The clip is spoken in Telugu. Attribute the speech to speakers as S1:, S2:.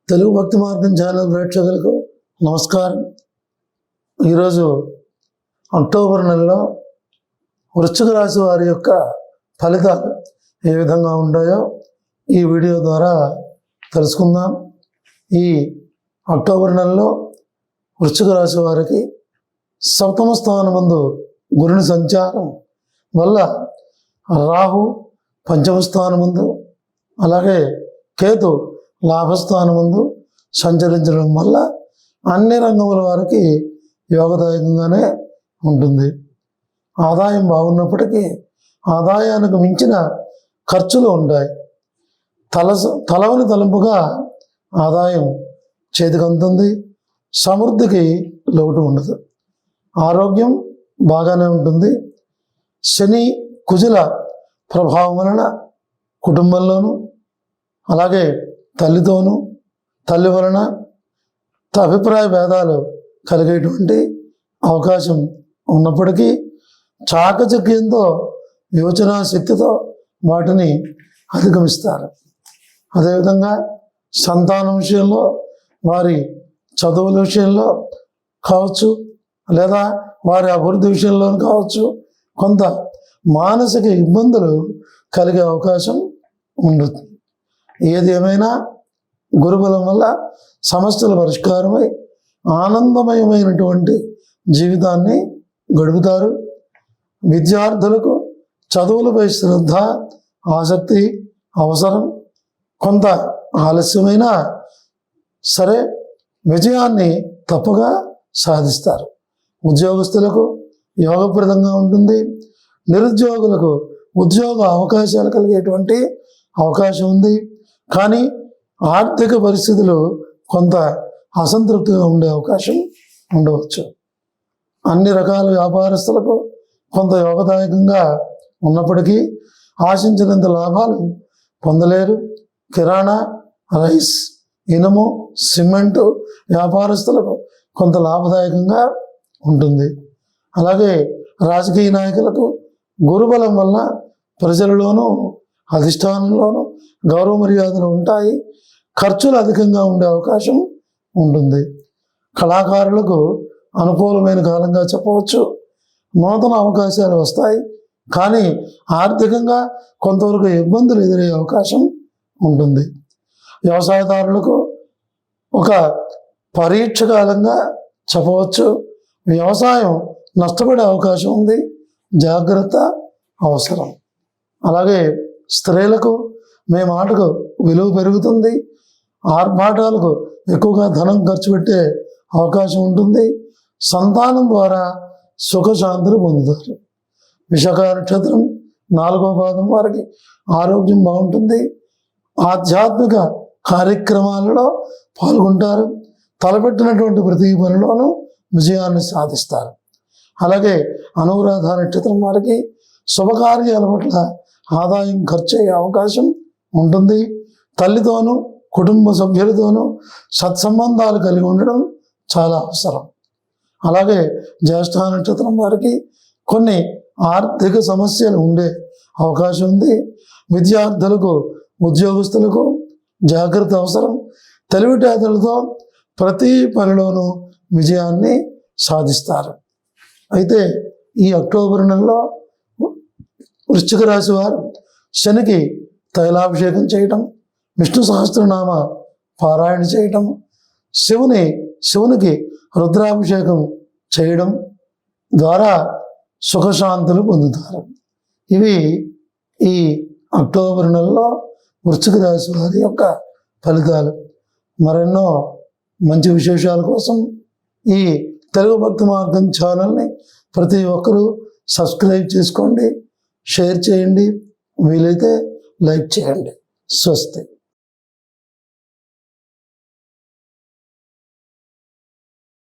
S1: తెలుగు భక్తి మార్గం ఛానల్ ప్రేక్షకులకు నమస్కారం. ఈరోజు అక్టోబర్ నెలలో వృశ్చిక రాశి వారి యొక్క ఫలితాలు ఏ విధంగా ఉంటాయో ఈ వీడియో ద్వారా తెలుసుకుందాం. ఈ అక్టోబర్ నెలలో వృశ్చిక రాశి వారికి సప్తమ స్థానమందు గురుని సంచారం వల్ల రాహు పంచమ స్థానమందు, అలాగే కేతు లాభస్థానమందు సంచరించడం వల్ల అన్ని రంగముల వారికి యోగదాయకంగానే ఉంటుంది. ఆదాయం బాగున్నప్పటికీ ఆదాయానికి మించిన ఖర్చులు ఉంటాయి. తలవని తలంపుగా ఆదాయం చేతికంతుంది, సమృద్ధికి లోటు ఉండదు. ఆరోగ్యం బాగానే ఉంటుంది. శని కుజుల ప్రభావం వలన కుటుంబంలోనూ, అలాగే తల్లితోనూ, తల్లి వలన అభిప్రాయ భేదాలు కలిగేటువంటి అవకాశం ఉన్నప్పటికీ చాకచక్యంతో, యోచనా శక్తితో వాటిని అధిగమిస్తారు. అదేవిధంగా సంతానం విషయంలో, వారి చదువుల విషయంలో కావచ్చు, లేదా వారి అభివృద్ధి విషయంలో కావచ్చు, కొంత మానసిక ఇబ్బందులు కలిగే అవకాశం ఉంటుంది. ఏది ఏమైనా గురుబలం వల్ల సమస్యల పరిష్కారమై ఆనందమయమైనటువంటి జీవితాన్ని గడుపుతారు. విద్యార్థులకు చదువులపై శ్రద్ధ, ఆసక్తి అవసరం. కొంత ఆలస్యమైనా సరే విజయాన్ని తప్పగా సాధిస్తారు. ఉద్యోగస్తులకు యోగప్రదంగా ఉంటుంది. నిరుద్యోగులకు ఉద్యోగ అవకాశాలు కలిగేటువంటి అవకాశం ఉంది. కానీ ఆర్థిక పరిస్థితులు కొంత అసంతృప్తిగా ఉండే అవకాశం ఉండవచ్చు. అన్ని రకాల వ్యాపారస్తులకు కొంత యోగదాయకంగా ఉన్నప్పటికీ ఆశించినంత లాభాలు పొందలేరు. కిరాణా, రైస్, ఇనుము, సిమెంటు వ్యాపారస్తులకు కొంత లాభదాయకంగా ఉంటుంది. అలాగే రాజకీయ నాయకులకు గురుబలం వల్ల ప్రజలలోనూ అధిష్టానంలోనూ గౌరవ మర్యాదలు ఉంటాయి. ఖర్చులు అధికంగా ఉండే అవకాశం ఉంటుంది. కళాకారులకు అనుకూలమైన కాలంగా చెప్పవచ్చు. నూతన అవకాశాలు వస్తాయి, కానీ ఆర్థికంగా కొంతవరకు ఇబ్బందులు ఎదురయ్యే అవకాశం ఉంటుంది. వ్యవసాయదారులకు ఒక పరీక్ష కాలంగా చెప్పవచ్చు. వ్యవసాయం నష్టపడే అవకాశం ఉంది, జాగ్రత్త అవసరం. అలాగే స్త్రీలకు మీ మాటకు విలువ పెరుగుతుంది. ఆర్భాటాలకు ఎక్కువగా ధనం ఖర్చు పెట్టే అవకాశం ఉంటుంది. సంతానం ద్వారా సుఖశాంతులు పొందుతారు. విశాఖ నక్షత్రం 4వ పాదం వారికి ఆరోగ్యం బాగుంటుంది. ఆధ్యాత్మిక కార్యక్రమాలలో పాల్గొంటారు. తలపెట్టినటువంటి ప్రతి పనిలోనూ విజయాన్ని సాధిస్తారు. అలాగే అనురాధ నక్షత్రం వారికి శుభకార్యాల పట్ల ఆదాయం ఖర్చు అయ్యే అవకాశం ఉంటుంది. తల్లితోనూ, కుటుంబ సభ్యులతోనూ సత్సంబంధాలు కలిగి ఉండడం చాలా అవసరం. అలాగే జ్యేష్ఠ నక్షత్రం వారికి కొన్ని ఆర్థిక సమస్యలు ఉండే అవకాశం ఉంది. విద్యార్థులకు, ఉద్యోగస్తులకు జాగ్రత్త అవసరం. తెలివితేటలతో ప్రతి పనిలోనూ విజయాన్ని సాధిస్తారు. అయితే ఈ అక్టోబర్ నెలలో వృశ్చిక రాశి వారు శనికి తైలాభిషేకం చేయటం, విష్ణు సహస్రనామ పారాయణ చేయటం, శివునికి రుద్రాభిషేకం చేయడం ద్వారా సుఖశాంతులు పొందుతారు. ఇవి ఈ అక్టోబర్ నెలలో వృశ్చిక రాశి వారి యొక్క ఫలితాలు. మరెన్నో మంచి విశేషాల కోసం ఈ తెలుగు భక్తి మార్గం ఛానల్ని ప్రతి ఒక్కరూ సబ్స్క్రైబ్ చేసుకోండి, షేర్ చేయండి, వీలైతే లైక్ చేయండి. స్వస్తి.